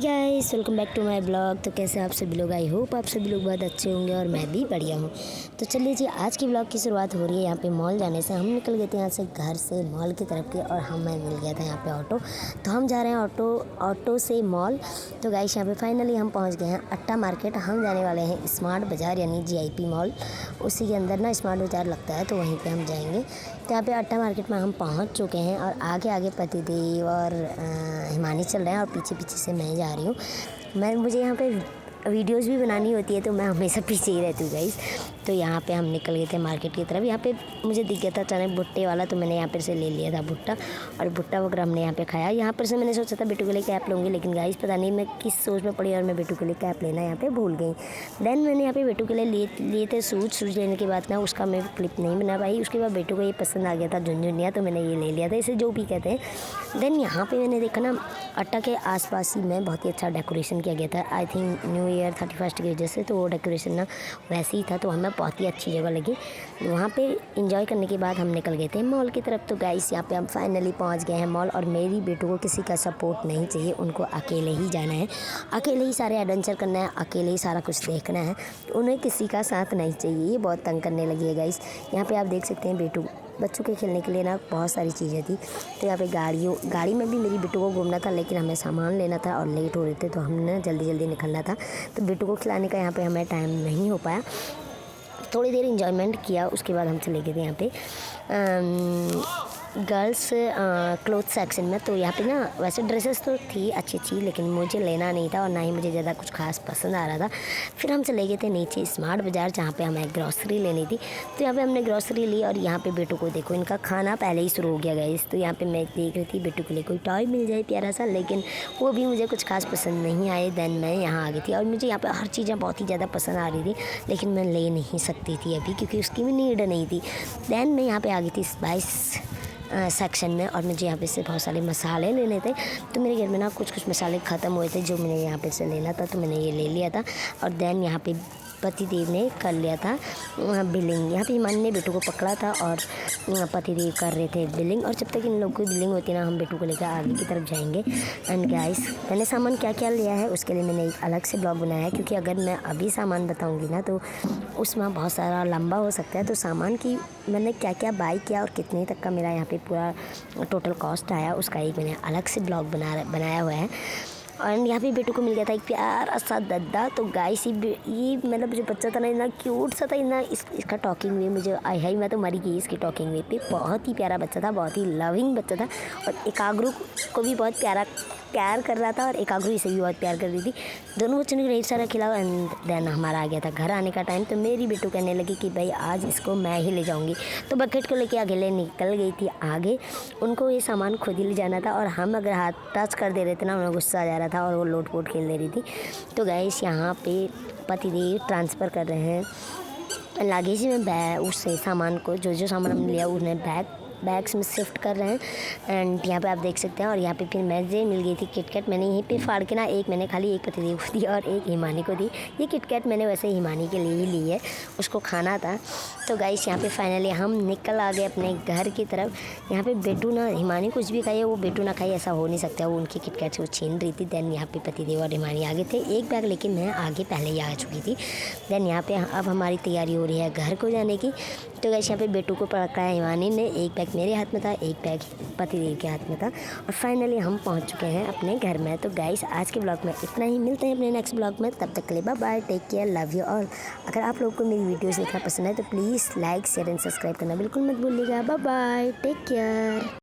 Guys, welcome back to my blog. तो कैसे आप सभी लोग? आई होप आप सभी लोग बहुत अच्छे होंगे और मैं भी बढ़िया हूँ। तो चलिए जी, आज की ब्लॉग की शुरुआत हो रही है यहाँ पे मॉल जाने से। हम निकल गए थे यहाँ से घर से मॉल की तरफ के, और हमें मिल गया था यहाँ पे ऑटो। तो हम जा रहे हैं ऑटो से मॉल। तो गाइस, यहाँ पे फाइनली हम पहुँच गए हैं अट्टा मार्केट। हम जाने वाले हैं स्मार्ट बाज़ार यानी GIP मॉल। उसी के अंदर ना स्मार्ट बाज़ार लगता है, तो वहीं पर हम जाएँगे। तो यहाँ पे अट्टा मार्केट में हम पहुँच चुके हैं, और आगे आगे पतिदेव और हिमानी चल रहे हैं, और पीछे पीछे से मैं जा रही हूँ। मुझे यहाँ पे वीडियोस भी बनानी होती है, तो मैं हमेशा पीछे ही रहती हूँ गाइस। तो यहाँ पे हम निकल गए थे मार्केट की तरफ। यहाँ पे मुझे दिख गया था अचानक भुट्टे वाला, तो मैंने यहाँ पर से ले लिया था भुट्टा, और भुट्टा वगैरह हमने यहाँ पे खाया। यहाँ पर से मैंने सोचा था बेटू के लिए कैप लूँगी, लेकिन गाइस पता नहीं मैं किस सोच में पड़ी और मैं बेटू के लिए कैप लेना यहाँ पे भूल गई। देन मैंने यहाँ पे बेटू के लिए लिए थे शूज़ लेने के बाद ना उसका मैं क्लिप नहीं बना पाई। उसके बाद बेटू को ये पसंद आ गया था झुनझुनिया, तो मैंने ये ले लिया था, इसे जो भी कहते हैं। देन यहाँ पे मैंने देखा ना अट्टा के आसपास ही में बहुत ही अच्छा डेकोरेशन किया गया था। आई थिंक न्यू ईयर 31 की वजह से, तो वो डेकोरेशन ना वैसे ही था, तो हमें बहुत ही अच्छी जगह लगी। वहाँ पे एंजॉय करने के बाद हम निकल गए थे मॉल की तरफ। तो गाइस, यहाँ पे हम फाइनली पहुँच गए हैं मॉल, और मेरी बेटू को किसी का सपोर्ट नहीं चाहिए, उनको अकेले ही जाना है, अकेले ही सारे एडवेंचर करना है, अकेले ही सारा कुछ देखना है, उन्हें किसी का साथ नहीं चाहिए। ये बहुत तंग करने लगी है गाइस। यहाँ पे आप देख सकते हैं बेटू बच्चों के खेलने के लिए ना बहुत सारी चीज़ें थी। तो यहाँ पे गाड़ी में भी मेरी बेटू को घूमना था, लेकिन हमें सामान लेना था और लेट हो रहे थे, तो हमने जल्दी जल्दी निकलना था। तो बेटू को खिलाने का यहाँ पे हमें टाइम नहीं हो पाया। थोड़ी देर इंजॉयमेंट किया, उसके बाद हम चले गए थे यहाँ पे गर्ल्स क्लोथ सेक्शन में। तो यहाँ पे ना वैसे ड्रेसेस तो थी अच्छी, लेकिन मुझे लेना नहीं था, और ना ही मुझे ज़्यादा कुछ खास पसंद आ रहा था। फिर हम चले गए थे नीचे स्मार्ट बाज़ार, जहाँ पे हमें ग्रॉसरी लेनी थी। तो यहाँ पे हमने ग्रॉसरी ली, और यहाँ पे बेटू को देखो, इनका खाना पहले ही शुरू हो गया गाइस। तो यहाँ पे मैं देख रही थी बेटू के लिए कोई टॉय मिल जाए प्यारा सा, लेकिन वो भी मुझे कुछ खास पसंद नहीं आए। देन मैं यहाँ आ गई थी, और मुझे यहाँ पर हर चीज़ें बहुत ही ज़्यादा पसंद आ रही थी, लेकिन मैं ले नहीं सकती थी अभी, क्योंकि उसकी भी नीड नहीं थी। देन मैं यहाँ पर आ गई थी स्पाइस सेक्शन में, और मुझे यहाँ पे से बहुत सारे मसाले लेने थे। तो मेरे घर में ना कुछ मसाले ख़त्म हुए थे जो मैंने यहाँ पे से लेना था, तो मैंने ये ले लिया था। और देन यहाँ पे पतिदेव ने कर लिया था बिलिंग। यहाँ पे हिमानी ने बेटू को पकड़ा था, और पतिदेव कर रहे थे बिलिंग। और जब तक इन लोगों की बिलिंग होती ना, हम बेटू को लेकर आगे की तरफ जाएंगे। एंड गाइस, मैंने सामान क्या क्या लिया है उसके लिए मैंने एक अलग से ब्लॉग बनाया है, क्योंकि अगर मैं अभी सामान बताऊँगी ना तो उसमें बहुत सारा लंबा हो सकता है। तो सामान की मैंने क्या क्या बाई किया और कितने तक का मेरा यहाँ पे पूरा टोटल कॉस्ट आया, उसका एक मैंने अलग से ब्लॉग बनाया हुआ है। और यहाँ पे बेटू को मिल गया था एक प्यारा सा दद्दा। तो गाइस, ये मतलब जो बच्चा था ना, इतना क्यूट सा था, इतना इसका टॉकिंग वे मुझे आई मैं तो मरी गई इसकी टॉकिंग वे पे। बहुत ही प्यारा बच्चा था, बहुत ही लविंग बच्चा था, और एकाग्रू को भी बहुत प्यार कर रहा था, और एकाग्रू इसे भी बहुत प्यार कर रही थी। दोनों बच्चों ने ढेर सारा खिलाया। एंड देन हमारा आ गया था घर आने का टाइम। तो मेरी बेटू कहने लगी कि भाई आज इसको मैं ही ले जाऊँगी। तो बकेट को लेके अकेले निकल गई थी आगे। उनको ये सामान खुद ही ले जाना था, और हम अगर हाथ टच कर दे रहे थे ना, उन्हें गुस्सा आ जा रहा था, और वो लोट पोट खेल दे रही थी। तो गाइस, यहाँ पे पतिदेव ट्रांसफ़र कर रहे हैं लगेज में उससे सामान को, जो सामान हमने लिया उन्हें बैग्स में शिफ्ट कर रहे हैं। एंड यहाँ पे आप देख सकते हैं। और यहाँ पे फिर मुझे मिल गई थी किटकैट। मैंने यहीं पे फाड़ के ना, एक मैंने खाली एक पतिदेव को दी और एक हिमानी को दी। ये किटकैट मैंने वैसे हिमानी के लिए ही ली है, उसको खाना था। तो गाइस, यहाँ पे फाइनली हम निकल आ गए अपने घर की तरफ। यहाँ पे बेटू ना, हिमानी कुछ भी खाई वो बेटू ना खाई, ऐसा हो नहीं सकता। वो उनकी किटकैट से वो छीन रही थी। देन यहाँ पे पतिदेव और हिमानी आगे थे एक बैग, लेकिन मैं आगे पहले ही आ चुकी थी। देन यहाँ पे अब हमारी तैयारी हो रही है घर को जाने की। तो गाइस, यहाँ पे बेटू को पकड़ा है हिमानी ने, एक बैग मेरे हाथ में था, एक बैग पतिदेव के हाथ में था, और फाइनली हम पहुँच चुके हैं अपने घर में। तो गाइस, आज के ब्लॉग में इतना ही। मिलते हैं अपने नेक्स्ट ब्लॉग में, तब तक के लिए bye bye, take care, love you all. अगर आप लोगों को मेरी वीडियोस देखना पसंद है तो please like share and subscribe करना बिल्कुल मत भूलिएगा। Bye bye, take care.